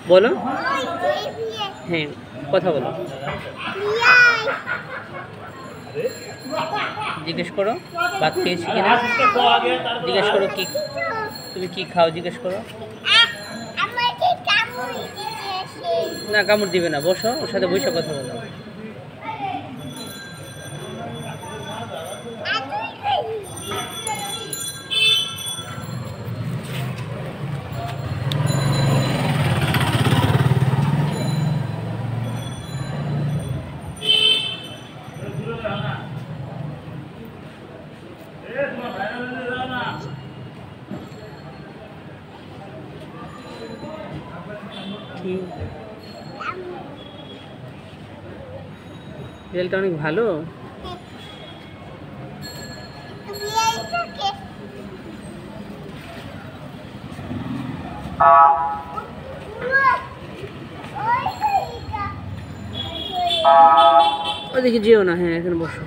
বলো হ্যাঁ কথা বলো জিজ্ঞেস করো ভাত খেয়েছি কিনা জিজ্ঞেস করো কি তুমি কি খাও জিজ্ঞেস করো না কামড় দিবে না বসো ওর সাথে বসে কথা বলো রেলটা অনেক ভালো ওদিকে যেও না হ্যাঁ এখানে বসো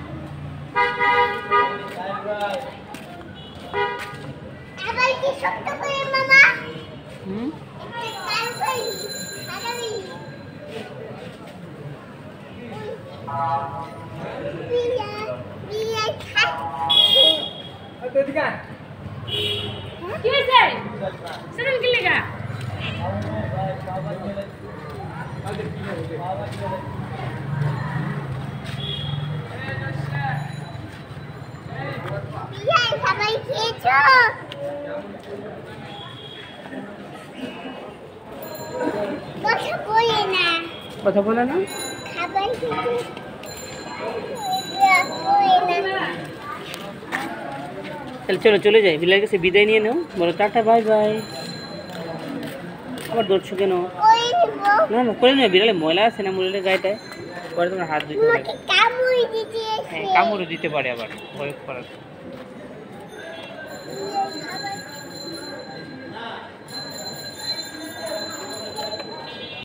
কথা বলে না তাহলে চলো চলে যাই বিলার কাছে বিদায় নিয়ে নাও বলো টাটা বাই বাই আবার দৌড়ছো কেন না না করে নেবে বিড়ালে ময়লা আছে না মুরলের গায়েটায় পরে তোমার হাত ধুতে পারে হ্যাঁ কামড়ও দিতে পারে আবার ভয় করার